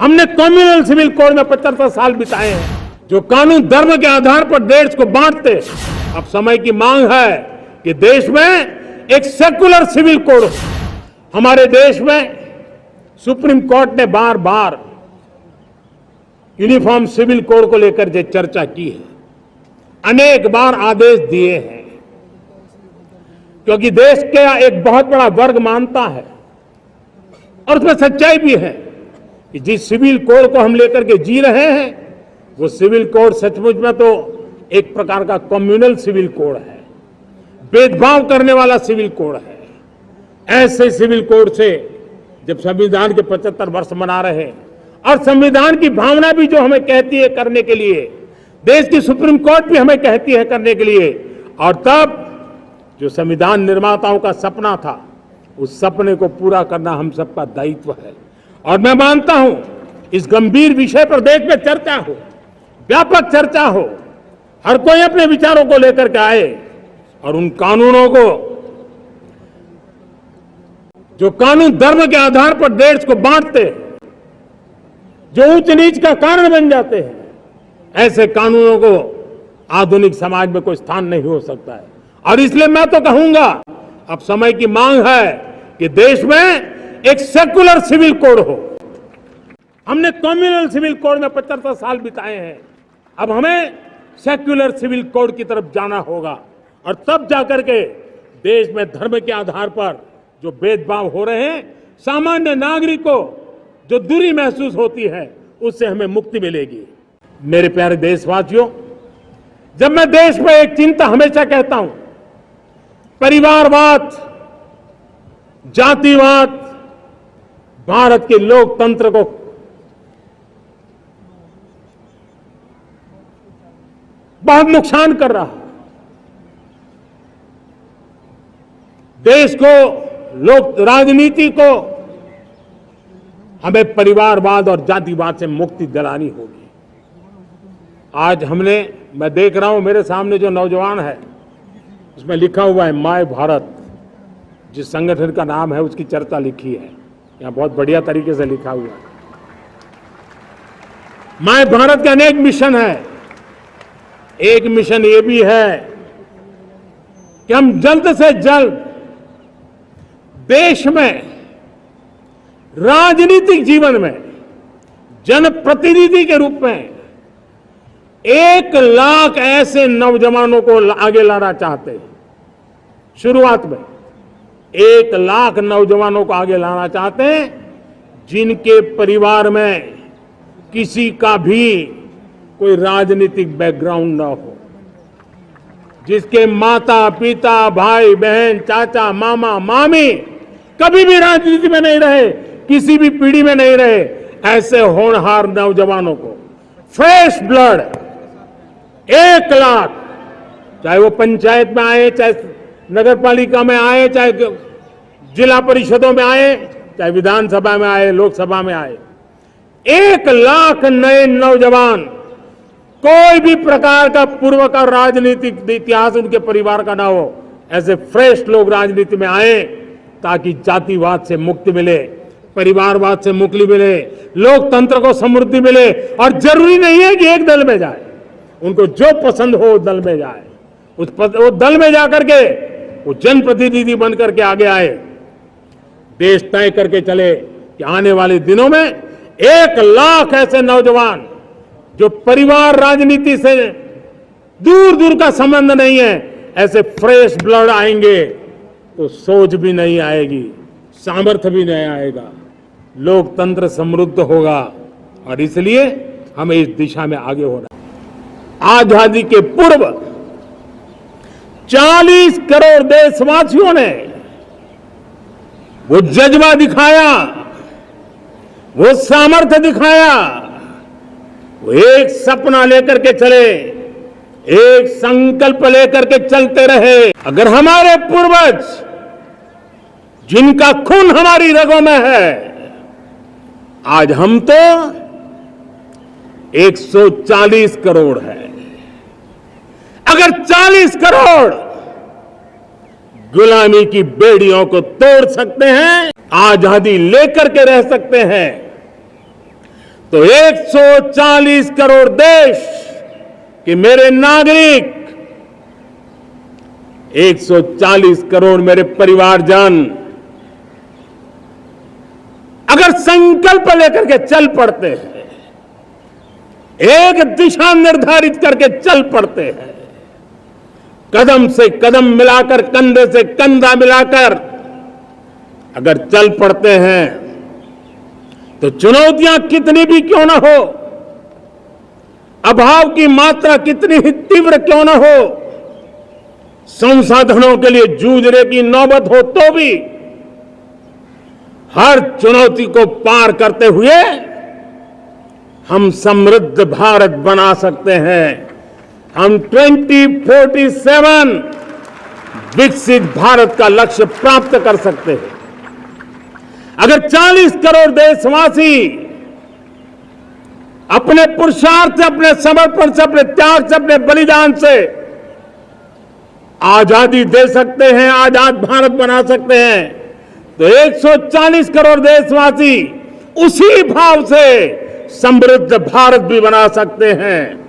हमने communal civil code में 75 साल बिताए हैं, जो कानून धर्म के आधार पर देश को बांटते। अब समय की मांग है कि देश में एक सेकुलर सिविल कोड हो। हमारे देश में सुप्रीम कोर्ट ने बार बार यूनिफॉर्म सिविल कोड को लेकर जो चर्चा की है, अनेक बार आदेश दिए हैं, क्योंकि देश का एक बहुत बड़ा वर्ग मानता है और उसमें सच्चाई भी है कि जिस सिविल कोड को हम लेकर के जी रहे हैं, वो सिविल कोड सचमुच में तो एक प्रकार का कम्युनल सिविल कोड है, भेदभाव करने वाला सिविल कोड है। ऐसे सिविल कोड से जब संविधान के 75 वर्ष मना रहे हैं और संविधान की भावना भी जो हमें कहती है करने के लिए, देश की सुप्रीम कोर्ट भी हमें कहती है करने के लिए, और तब जो संविधान निर्माताओं का सपना था, उस सपने को पूरा करना हम सबका दायित्व है। और मैं मानता हूं इस गंभीर विषय पर देश में चर्चा हो, व्यापक चर्चा हो, हर कोई अपने विचारों को लेकर के आए और उन कानूनों को, जो कानून धर्म के आधार पर देश को बांटते, जो ऊंच नीच का कारण बन जाते हैं, ऐसे कानूनों को आधुनिक समाज में कोई स्थान नहीं हो सकता है। और इसलिए मैं तो कहूंगा अब समय की मांग है कि देश में एक सेकुलर सिविल कोड हो। हमने कम्युनल सिविल कोड में 75 साल बिताए हैं, अब हमें सेक्युलर सिविल कोड की तरफ जाना होगा, और तब जाकर के देश में धर्म के आधार पर जो भेदभाव हो रहे हैं, सामान्य नागरिक को जो दूरी महसूस होती है, उससे हमें मुक्ति मिलेगी। मेरे प्यारे देशवासियों, जब मैं देश में एक चिंता हमेशा कहता हूं, परिवारवाद, जातिवाद भारत के लोकतंत्र को बहुत नुकसान कर रहा है। देश को, लोक राजनीति को हमें परिवारवाद और जातिवाद से मुक्ति दिलानी होगी। आज मैं देख रहा हूं मेरे सामने जो नौजवान है, उसमें लिखा हुआ है माय भारत, जिस संगठन का नाम है उसकी चर्चा लिखी है, यहां बहुत बढ़िया तरीके से लिखा हुआ है। माय भारत के अनेक मिशन है। एक मिशन ये भी है कि हम जल्द से जल्द देश में राजनीतिक जीवन में जनप्रतिनिधि के रूप में 1 लाख ऐसे नौजवानों को आगे लाना चाहते हैं। शुरुआत में 1 लाख नौजवानों को आगे लाना चाहते हैं, जिनके परिवार में किसी का भी कोई राजनीतिक बैकग्राउंड ना हो, जिसके माता पिता, भाई बहन, चाचा, मामा, मामी कभी भी राजनीति में नहीं रहे, किसी भी पीढ़ी में नहीं रहे, ऐसे होनहार नौजवानों को फ्रेश ब्लड 1 लाख, चाहे वो पंचायत में आए, चाहे नगर पालिका में आए, चाहे जिला परिषदों में आए, चाहे विधानसभा में आए, लोकसभा में आए, 1 लाख नए नौजवान, कोई भी प्रकार का पूर्व का राजनीतिक इतिहास उनके परिवार का ना हो, ऐसे फ्रेश लोग राजनीति में आए, ताकि जातिवाद से मुक्ति मिले, परिवारवाद से मुक्ति मिले, लोकतंत्र को समृद्धि मिले। और जरूरी नहीं है कि एक दल में जाए, उनको जो पसंद हो उस दल में जाए, वो दल में जाकर के वो जनप्रतिनिधि बन करके आगे आए। देश तय करके चले कि आने वाले दिनों में 1 लाख ऐसे नौजवान जो परिवार राजनीति से दूर दूर का संबंध नहीं है, ऐसे फ्रेश ब्लड आएंगे, तो सोच भी नहीं आएगी, सामर्थ्य भी नहीं आएगा, लोकतंत्र समृद्ध होगा। और इसलिए हमें इस दिशा में आगे होना है। आजादी के पूर्व 40 करोड़ देशवासियों ने वो जज्बा दिखाया, वो सामर्थ्य दिखाया, वो एक सपना लेकर के चले, एक संकल्प लेकर के चलते रहे। अगर हमारे पूर्वज, जिनका खून हमारी रगों में है, आज हम तो 140 करोड़ है, अगर 40 करोड़ गुलामी की बेड़ियों को तोड़ सकते हैं, आजादी लेकर के रह सकते हैं, तो 140 करोड़ देश के मेरे नागरिक, 140 करोड़ मेरे परिवारजन अगर संकल्प लेकर के चल पड़ते हैं, एक दिशा निर्धारित करके चल पड़ते हैं, कदम से कदम मिलाकर, कंधे से कंधा मिलाकर अगर चल पड़ते हैं, तो चुनौतियां कितनी भी क्यों ना हो, अभाव की मात्रा कितनी ही तीव्र क्यों ना हो, संसाधनों के लिए जूझने की नौबत हो तो भी हर चुनौती को पार करते हुए हम समृद्ध भारत बना सकते हैं। हम 2047 विकसित भारत का लक्ष्य प्राप्त कर सकते हैं। अगर 40 करोड़ देशवासी अपने पुरुषार्थ से, अपने समर्पण से, अपने त्याग से, अपने बलिदान से आजादी दे सकते हैं, आजाद भारत बना सकते हैं, तो 140 करोड़ देशवासी उसी भाव से समृद्ध भारत भी बना सकते हैं।